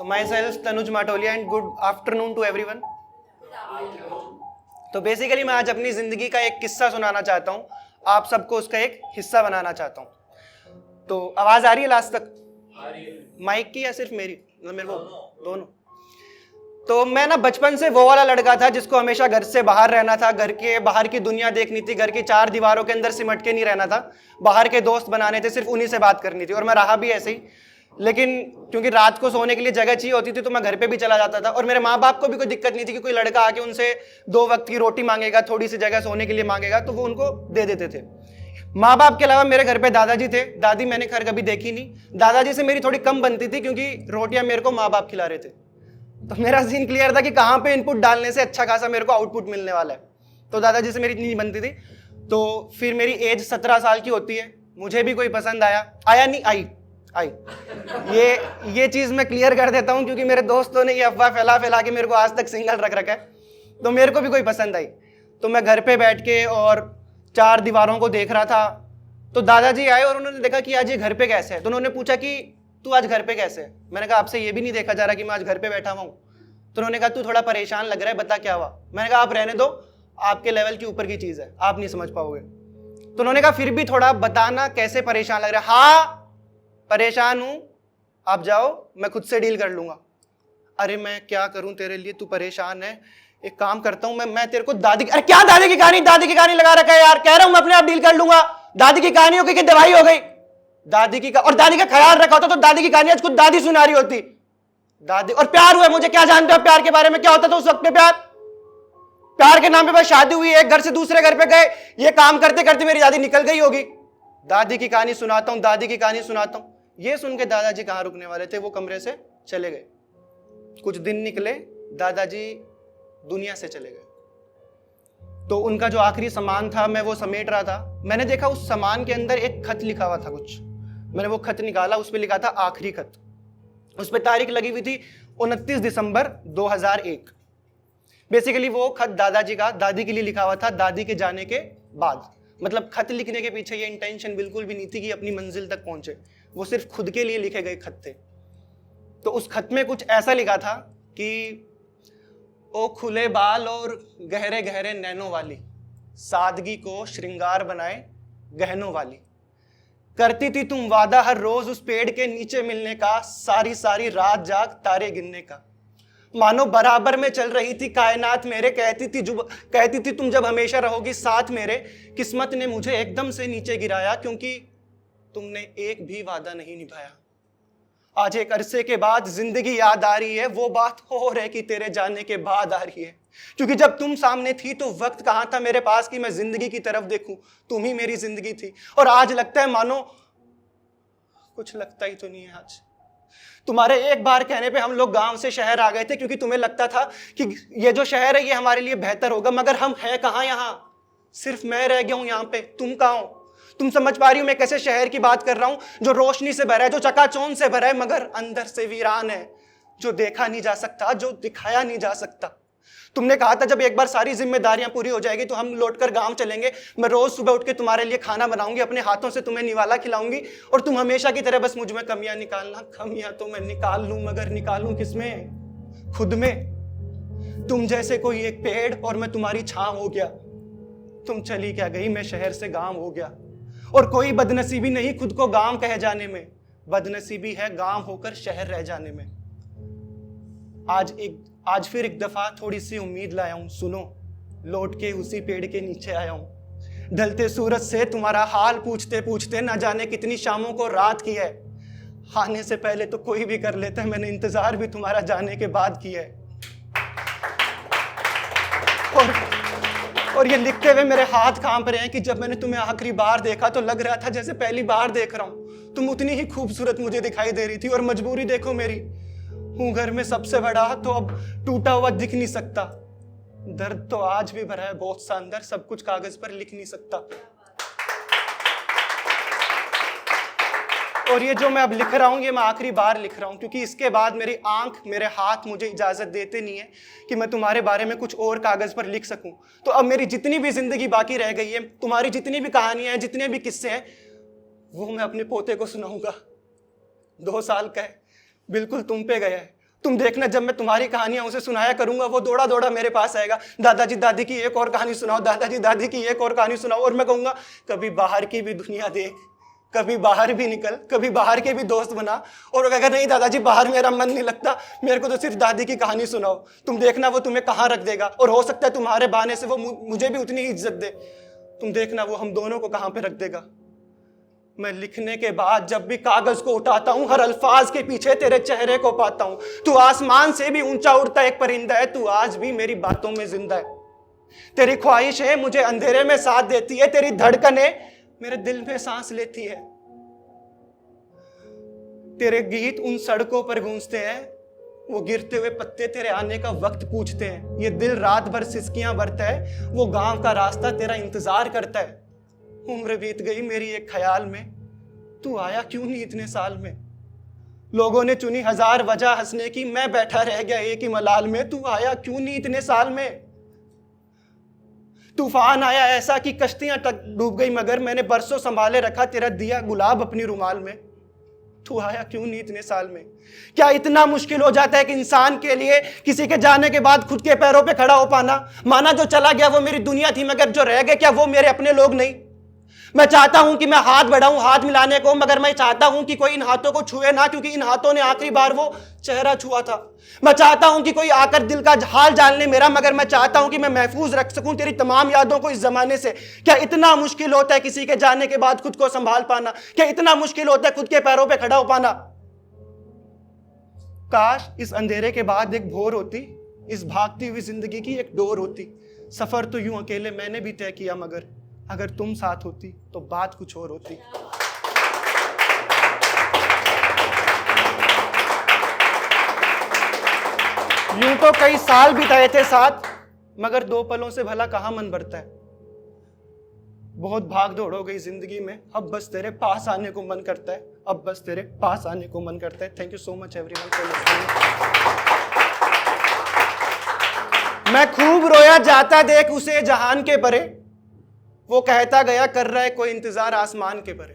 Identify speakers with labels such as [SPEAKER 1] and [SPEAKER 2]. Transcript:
[SPEAKER 1] myself Tanuj Matolia and good afternoon to everyone. तो basically मैं आज अपनी ज़िंदगी का एक किस्सा सुनाना चाहता हूँ, आप सबको उसका एक हिस्सा बनाना चाहता हूँ। तो आवाज़ आ रही है लास्ट तक? आ रही है। माइक की या सिर्फ मेरी? मतलब मेरे को दोनों। तो मैं ना बचपन से वो वाला लड़का था जिसको हमेशा घर से बाहर रहना था, घर के बाहर की दुनिया देखनी थी, घर की चार दीवारों के अंदर सिमट के नहीं रहना था, बाहर के दोस्त बनाने थे, सिर्फ उन्हीं से बात करनी थी। और मैं रहा भी ऐसे ही, लेकिन क्योंकि रात को सोने के लिए जगह चाहिए होती थी तो मैं घर पे भी चला जाता था। और मेरे माँ बाप को भी कोई दिक्कत नहीं थी कि कोई लड़का आके उनसे 2 वक्त की रोटी मांगेगा, थोड़ी सी जगह सोने के लिए मांगेगा, तो वो उनको दे देते थे। माँ बाप के अलावा मेरे घर पे दादाजी थे, दादी मैंने खैर कभी देखी नहीं। दादाजी से मेरी थोड़ी कम बनती थी क्योंकि रोटियां मेरे को माँ बाप खिला रहे थे। तो मेरा सीन क्लियर था कि कहाँ पे इनपुट डालने से अच्छा खासा मेरे को आउटपुट मिलने वाला है। तो दादाजी से मेरी इतनी बनती थी। तो फिर मेरी एज 17 साल की होती है, मुझे भी कोई पसंद आया नहीं, आई। ये चीज मैं क्लियर कर देता हूँ क्योंकि मेरे दोस्तों ने ये अफवाह फैला के मेरे को आज तक सिंगल रख रखा है। तो मेरे को भी कोई पसंद आई। तो मैं घर पे बैठ के और 4 दीवारों को देख रहा था। तो दादाजी आए और उन्होंने देखा कि आज ये घर पे कैसे है। तो उन्होंने पूछा कि तू आज घर पे कैसे है? मैंने कहा आपसे ये भी नहीं देखा जा रहा कि मैं आज घर पे बैठा हुआ हूँ। तो उन्होंने कहा तू थोड़ा परेशान लग रहा है, बता क्या हुआ? मैंने कहा आप रहने दो, आपके लेवल के ऊपर की चीज है, आप नहीं समझ पाओगे। तो उन्होंने कहा फिर भी थोड़ा बताना कैसे परेशान लग रहा है। हाँ परेशान हूं, आप जाओ, मैं खुद से डील कर लूंगा। अरे मैं क्या करूं तेरे लिए, तू परेशान है, एक काम करता हूं मैं तेरे को अरे क्या दादी की कहानी लगा रखा है यार, कह रहा हूं मैं अपने आप डील कर लूंगा। दादी की कहानी हो गई कि दवाई हो गई। दादी का ख्याल रखा होता तो दादी की कहानी आज खुद दादी सुना रही होती। दादी और प्यार हुआ, मुझे क्या जानते हो प्यार के बारे में, क्या होता था उस वक्त में? प्यार के नाम पे बस शादी हुई, एक घर से दूसरे घर पे गए, ये काम करते करते मेरी दादी निकल गई होगी। दादी की कहानी सुनाता हूं। ये सुन के दादाजी कहां रुकने वाले थे, वो कमरे से चले गए। कुछ दिन निकले, दादाजी दुनिया से चले गए। तो उनका जो आखिरी सामान था मैं वो समेट रहा था। मैंने देखा उस सामान के अंदर एक खत लिखा हुआ था कुछ। मैंने वो खत निकाला, उस पर लिखा था आखिरी खत। उस पर तारीख लगी हुई थी 29 दिसंबर 2001। बेसिकली वो खत दादाजी का दादी के लिए लिखा हुआ था, दादी के जाने के बाद। मतलब खत लिखने के पीछे ये इंटेंशन बिल्कुल भी नहीं थी कि अपनी मंजिल तक पहुंचे, वो सिर्फ खुद के लिए लिखे गए खत थे। तो उस खत में कुछ ऐसा लिखा था कि ओ खुले बाल और गहरे गहरे नैनों वाली, सादगी को श्रृंगार बनाए गहनों वाली, करती थी तुम वादा हर रोज उस पेड़ के नीचे मिलने का, सारी सारी रात जाग तारे गिनने का। मानो बराबर में चल रही थी कायनात मेरे, कहती थी तुम जब हमेशा रहोगी साथ मेरे। किस्मत ने मुझे एकदम से नीचे गिराया क्योंकि तुमने एक भी वादा नहीं निभाया। आज एक अरसे के बाद जिंदगी याद आ रही है, वो बात और है कि तेरे जाने के बाद आ रही है। क्योंकि जब तुम सामने थी तो वक्त कहाँ था मेरे पास कि मैं जिंदगी की तरफ देखूं, तुम ही मेरी जिंदगी थी। और आज लगता है मानो कुछ लगता ही तो नहीं है। आज तुम्हारे एक बार कहने पे हम लोग गांव से शहर आ गए थे क्योंकि तुम्हें लगता था कि ये जो शहर है ये हमारे लिए बेहतर होगा, मगर हम है कहाँ यहाँ। सिर्फ मैं रह गया हूं यहाँ पे, तुम कहाँ हो? तुम समझ पा रही हो मैं कैसे शहर की बात कर रहा हूं, जो रोशनी से भरा है, जो चकाचौंध से भरा है, मगर अंदर से वीरान है, जो देखा नहीं जा सकता, जो दिखाया नहीं जा सकता। तुमने कहा था जब एक बार सारी जिम्मेदारियां पूरी हो जाएगी तो हम लौटकर गांव चलेंगे, मैं रोज सुबह उठ के तुम्हारे लिए खाना बनाऊंगी, अपने हाथों से तुम्हें निवाला खिलाऊंगी, और तुम हमेशा की तरह बस मुझ में कमियां निकालना। कमियां तो मैं निकाल लूं, मगर निकालूं किसमें? खुद में। तुम जैसे कोई एक पेड़ और मैं तुम्हारी छांव हो गया। तुम चली क्या गई, मैं शहर से गांव हो गया। और कोई बदनसीबी नहीं खुद को गांव कह जाने में, बदनसीबी है गांव होकर शहर रह जाने में। आज फिर एक दफा थोड़ी सी उम्मीद लाया हूं, सुनो, लौट के उसी पेड़ के नीचे आया हूं। ढलते सूरज से तुम्हारा हाल पूछते पूछते न जाने कितनी शामों को रात की है। आने से पहले तो कोई भी कर लेता है, मैंने इंतजार भी तुम्हारा जाने के बाद किया है। और ये लिखते हुए मेरे हाथ कांप रहे हैं कि जब मैंने तुम्हें आखिरी बार देखा तो लग रहा था जैसे पहली बार देख रहा हूं। तुम उतनी ही खूबसूरत मुझे दिखाई दे रही थी, और मजबूरी देखो मेरी, हूं घर में सबसे बड़ा तो अब टूटा हुआ दिख नहीं सकता। दर्द तो आज भी भरा है बहुत सा अंदर, सब कुछ कागज पर लिख नहीं सकता। और ये जो मैं अब लिख रहा हूं ये मैं आखिरी बार लिख रहा हूं, क्योंकि इसके बाद मेरी आंख मेरे हाथ मुझे इजाजत देते नहीं है कि मैं तुम्हारे बारे में कुछ और कागज पर लिख सकूं। तो अब मेरी जितनी भी जिंदगी बाकी रह गई है, तुम्हारी जितनी भी कहानियां हैं, जितने भी किस्से हैं, वो मैं अपने पोते को सुनाऊंगा। 2 साल का है, बिल्कुल तुम पे गया है। तुम देखना जब मैं तुम्हारी कहानियां उसे सुनाया करूंगा, वो दौड़ा दौड़ा मेरे पास आएगा, दादाजी दादी की एक और कहानी सुनाओ, दादाजी दादी की एक और कहानी सुनाओ। और मैं कहूंगा कभी बाहर की भी दुनिया देख, कभी बाहर भी निकल, कभी बाहर के भी दोस्त बना। और अगर नहीं दादाजी बाहर मेरा मन नहीं लगता, मेरे को तो सिर्फ दादी की कहानी सुनाओ, तुम देखना वो तुम्हें कहाँ रख देगा। और हो सकता है तुम्हारे बहाने से वो मुझे भी उतनी ही इज्जत दे, तुम देखना वो हम दोनों को कहाँ पे रख देगा। मैं लिखने के बाद जब भी कागज को उठाता हूं, हर अल्फाज के पीछे तेरे चेहरे को पाता हूं। तू आसमान से भी ऊंचा उड़ता एक परिंदा है, तू आज भी मेरी बातों में जिंदा है। तेरी ख्वाहिशें मुझे अंधेरे में साथ देती है, तेरी धड़कनें मेरे दिल में सांस लेती है। तेरे गीत उन सड़कों पर गूंजते हैं, वो गिरते हुए पत्ते तेरे आने का वक्त पूछते हैं। ये दिल रात भर सिसकियां भरता है, वो गांव का रास्ता तेरा इंतजार करता है। उम्र बीत गई मेरी एक ख्याल में, तू आया क्यों नहीं इतने साल में। लोगों ने चुनी हजार वजह हंसने की, मैं बैठा रह गया एक ही मलाल में। तू आया क्यों नहीं इतने साल में। तूफान आया ऐसा कि कश्तियां तक डूब गई, मगर मैंने बरसों संभाले रखा तेरा दिया गुलाब अपनी रुमाल में। तू आया क्यों नहीं इतने साल में। क्या इतना मुश्किल हो जाता है कि इंसान के लिए किसी के जाने के बाद खुद के पैरों पे खड़ा हो पाना। माना जो चला गया वो मेरी दुनिया थी, मगर जो रह गए क्या वो मेरे अपने लोग नहीं। मैं चाहता हूं कि मैं हाथ बढ़ाऊं हाथ मिलाने को, मगर मैं चाहता हूं कि कोई इन हाथों को छुए ना, क्योंकि इन हाथों ने आखिरी बार वो चेहरा छुआ था। मैं चाहता हूं कि कोई आकर दिल का हाल जान ले मेरा, मगर मैं चाहता हूं कि मैं महफूज रख सकूं तेरी तमाम यादों को इस जमाने से। क्या इतना मुश्किल होता है किसी के जाने के बाद खुद को संभाल पाना। क्या इतना मुश्किल होता है खुद के पैरों पर खड़ा हो पाना। काश इस अंधेरे के बाद एक भोर होती, इस भागती हुई जिंदगी की एक डोर होती। सफर तो यूं अकेले मैंने भी तय किया, मगर अगर तुम साथ होती तो बात कुछ और होती। यूं तो कई साल बिताए थे साथ, मगर दो पलों से भला कहां मन भरता है। बहुत भाग दौड़ हो गई जिंदगी में, अब बस तेरे पास आने को मन करता है, अब बस तेरे पास आने को मन करता है। Thank you so much everyone for listening. मैं खूब रोया जाता देख उसे जहान के परे, वो कहता गया कर रहा है कोई इंतजार आसमान के परे।